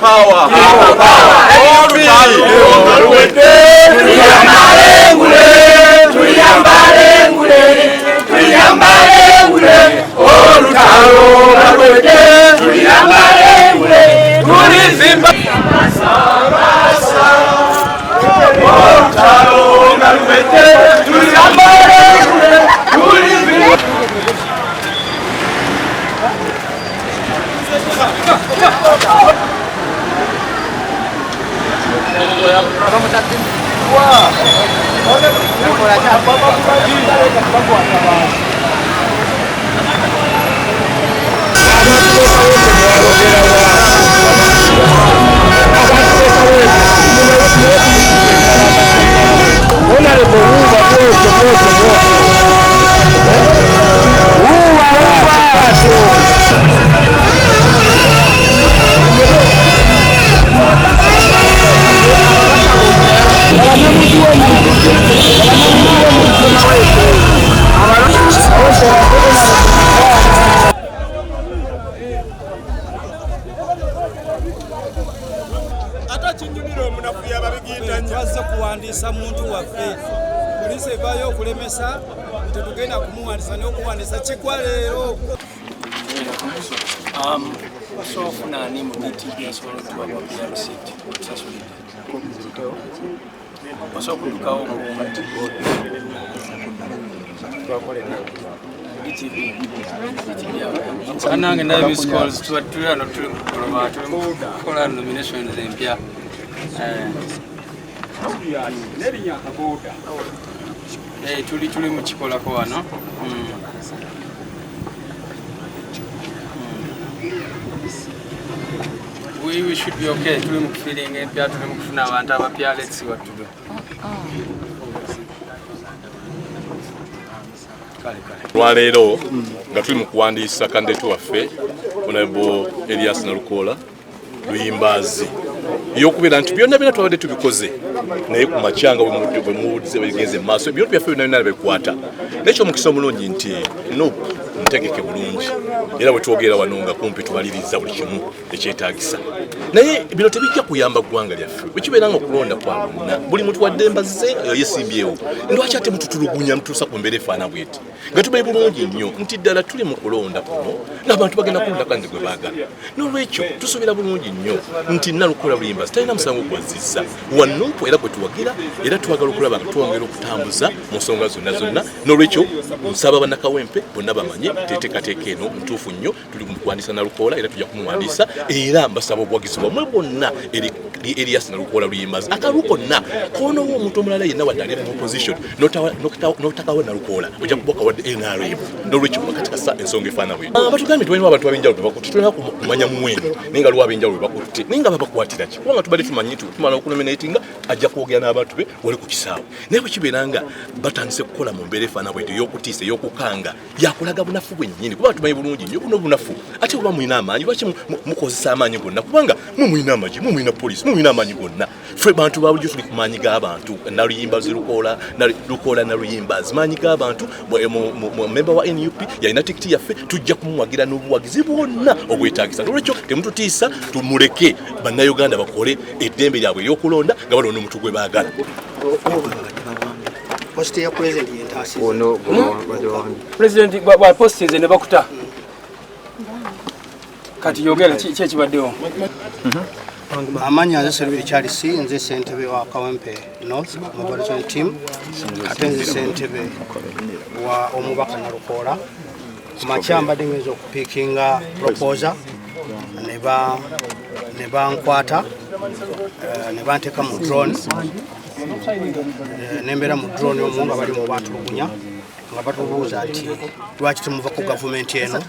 power. Twaze kuwandiisa muntu waffe poliisi evaayo okulemesa tetugenda kumuwandiisa n'okuwandiisa kigwa leero. Osobola okufuna ani mu DTB asobola okutuwa bya receipt sasulidde osobola okutuukawo nange ndaba biscals tuli wano tuli mukukola nominations empya tuli mukikolako wano. We should be okay. Tuli mu feeling empya, tuli mu kufuna abantu abapya. Let's see what to do. Lwaleero nga tuli mu kuwandiisa kandidate waffe Honorable Elias Nalukola Luyimbazi yokubeera nti byonna byonna twabadde tubikoze naye ku makyanga bwe muwulize bigenze mu maaso ebintu byaffe byonna byonna bikwata n'ekyomukisa omulungi nti ntegeke bulungi era bwe twogera wano nga kumpi tubaliriza buli kimu ekyetaagisa naye bino tebijja kuyamba ggwanga lyaffe bwe kibeera nga okulonda kwa bonna buli muntu wadde mbaze yesimbyewo lwaki ate mututulugunya mutuusa ku mbeera efaana bweti nga tubaye bulungi nnyo nti ddala tuli mu kulonda kuno ng'abantu bagenda kulonda kandi gwe baagala n'olwekyo tusuubira bulungi nnyo nti Nalukola Luyimbazi talina musango gwazizza wanuupu era gwe tuwagira era twagala okulaba nga twongera okutambuza mu nsonga zonna n'olwekyo nsaba bannakawempe bonna bamanye teteekateeka eno ntuufu nnyo tuli mu kuwandiisa Nalukola era tujja kumuwandiisa era mbasaba obuwagizi bwammwe bwonna eri Elias Nalukola Luyimbazi akalu konna koonowo omuntu omulala yenna wadde ali mu opposition n'otakawo Nalukola ojja kuboka wadde NRM n'olwekyo bakatikasa ensonga efaana bwe batugambye tubalina abantu ab'enjawulo bebakutte tulina kumanya muwendo naye nga aliwo ab'enjawulo bebakutte naye nga babakwatira ki kubanga tubadde tumanyi tumala okunominatinga ajja kwogera n'abantu be wali ku kisaawe naye bwe kibeera nga batandise kukola mu mbeera efaana bwetyo ey'okutiisa ey'okukanga yakulaga bunafu bwennyini kuba tumanyi bulungi nnyo buno bunafu ate oba mulina amaanyi lwaki mukozesa amaanyi gonna kubanga mulina amagi mulina poliisi mulina amaanyi gonna ffe bantu babulijjo tuli ku maanyi g'abantu Naluyimbazi Lukola Naluyimbazi maanyi g'abantu memba wa NUP yalina tikiti yaffe tujja kumuwagira n'obuwagizi bwonna obwetaagisa n'olwekyo temututiisa tumuleke bannayuganda bakole eddembe lyabwe ery'okulonda nga balonda omuntu gwe baagala. President bwa positize ne bakuta kati yogera ki ekibaddewo. Amanya nze Servire Charles nze ssentebe wa Kawempe North Mobilization Team ate nze ssentebe wa omubaka Nalukola ku makya mbadde ngenza okupiikinga proposa ne bankwata ne banteeka mu drone nembeera mu drone omwo nga bali mu bantulugunya nga batubuuza nti lwaki temuva ku gavumenti eno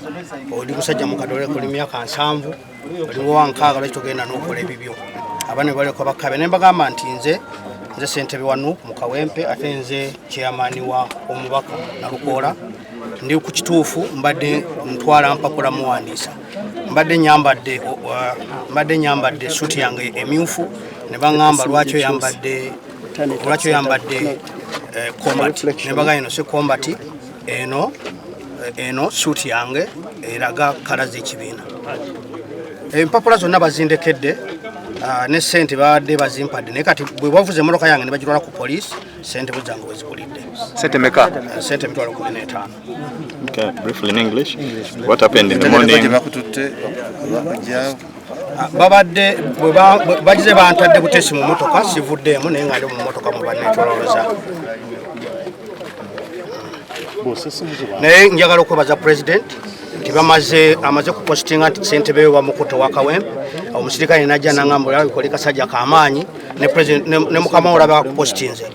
oli musajja mukadole kuli myaka 7 oliwo wankaaga lwaki togenda n'okola ebibyo aba ne baleka bakabe ne mbagamba nti nze ssentebe wa NUP mu Kawempe ate nze chairman wa omubaka Nalukola ndi ku kituufu mbadde ntwala mpapula muwandiisa mbadde nyambadde suti yange emyufu ne baŋŋamba lwaki oyambadde combat ne bagamba eno si combat eno suti yange eraga kala z'ekibiina empapula zonna bazindekedde ne sente baadde bazimpadde naye kati bwe bavuze emmotoka yange ne bagitwala ku poliisi sente buzange wezikulidde. Sente meka? Sente emitwalo 15. Okay, briefly in English. What happened in the morning? Babadde bagize bantadde butesi mu motoka sivuddeemu naye nga ndi mu motoka mu banneetolooza. Naye njagala okwebaza president nti amaze kupostinga nti ssentebe we bamukutte wa Kawempe. Omusirikale najja n'angamba olaba bikole kasajja k'amaanyi ne mukama olaba akupostinze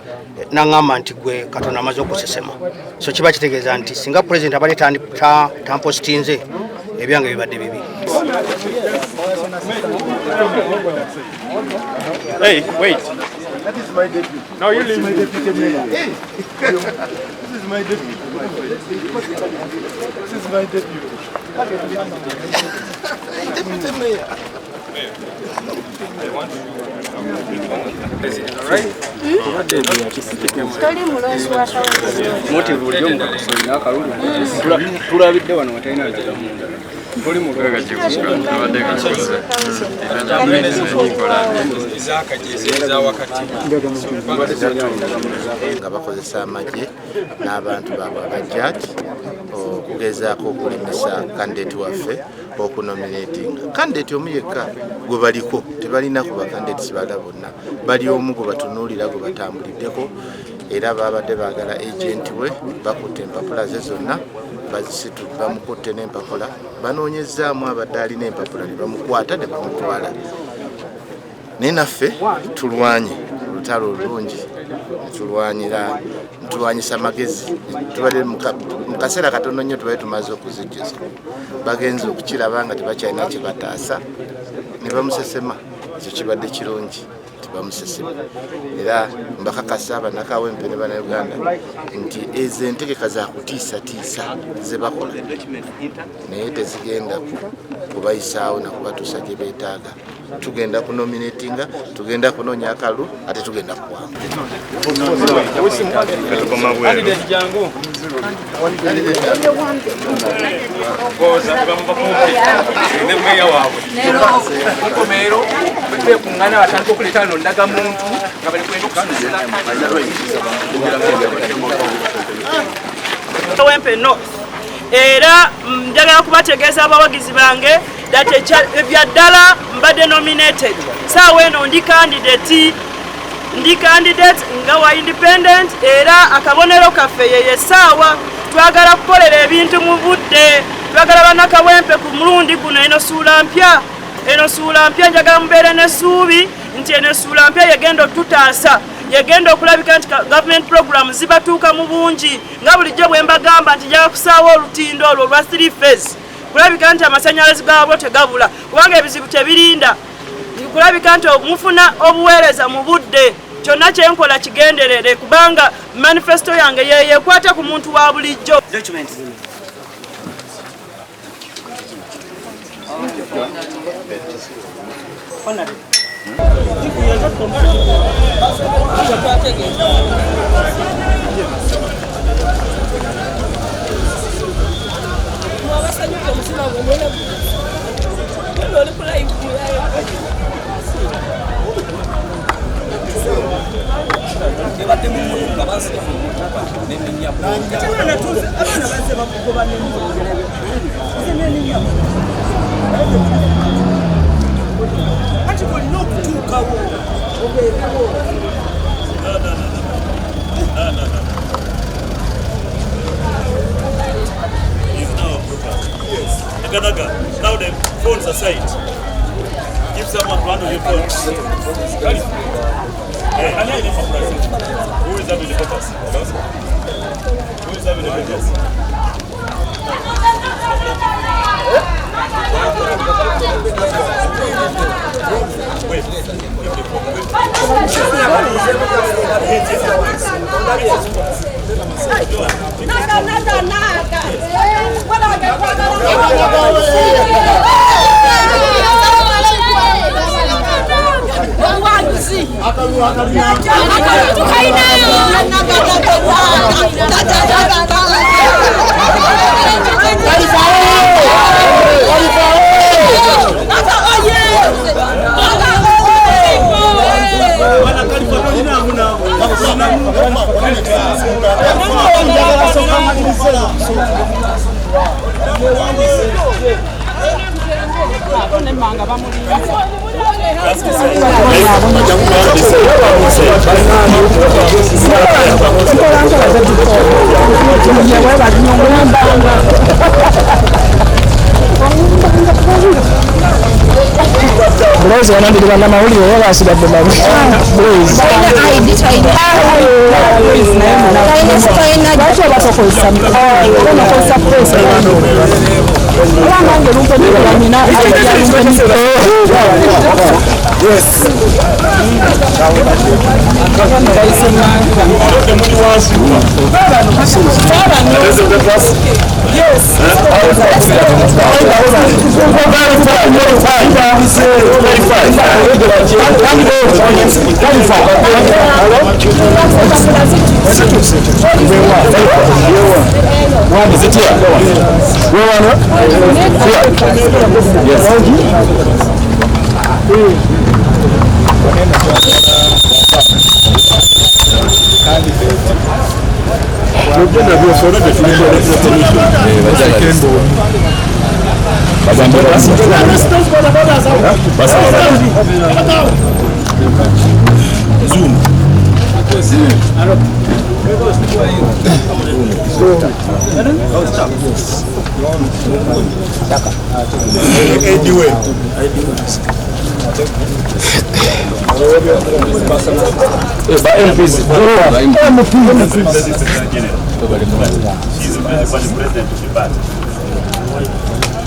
n'angamba nti gwe Katonda amaze okusesema. So kiba kitegeeza nti singa president abadde tampostinze ebyange bibadde bibi. Hey, wait. That is my deputy. No, you leave. My deputy mayor. This is my deputy. This is my deputy. Deputy mayor. tulabidde wano watalina wajjira munda tuli mu nga bakozesa amagye n'abantu baabwe abajjaji okugezaako okulemesa kandidate waffe okunominatinga kandidate omu yekka gwe baliko tebalina ku bakandidates balala bonna bali omu gwe batunuulira gwe batambuliddeko era babadde baagala agenti we bakutte empapula ze zonna bazisitu bamukutte n'empapula banoonyezaamu abadde alina empapula ne bamukwata ne bamutwala naye naffe tulwanye olutalo olulungi tulwanyisa magezi tubadde mu kaseera katono nnyo tubadde tumaze okuzijjuza bagenza okukiraba nga tebakyalina kye bataasa ne bamusesema ekyo kibadde kirungi bamusesema era mbakakasa abanakawempe ne bannayuganda nti ezo entegeka za kutiisatiisa ze bakola naye tezigenda kubayisaawo nakubatuusa gye beetaaga tugenda kunominatinga tugenda kunoonya akalulu ate tugenda kuwanga ndaga muntu nga bali Kawempe no era njagala kubategeeza abawagizi bange date ebyaddala mbadde nominated saawa eno ndi candidate nga wa independent era akabonero kaffe yeye saawa twagala kukolera ebintu mu budde twagala bannakawempe ku mulundi guno eno suula mpya njagala mubeere n'essuubi nti eno suula mpya yagenda okututaasa yagenda okulabika nti government program zibatuuka mu bungi nga bulijjo bwe mbagamba nti njagala kusaawa olutindo olwo olwa 3 phase kulabika nti amasannyalaze gaabwo tegabula kubanga ebizibu tebirinda kulabika nti mufuna obuweereza mu budde kyonna kyenkola kigenderere kubanga manifesto yange yeekwata ku muntu wa bulijjo. Now the phones aside. Give someone one of your phones. Who is having the papers? Who is having the papers? Wait. Blaze wanandika na mawulire oba asigadde mabi. Blaze. She's the president of the party.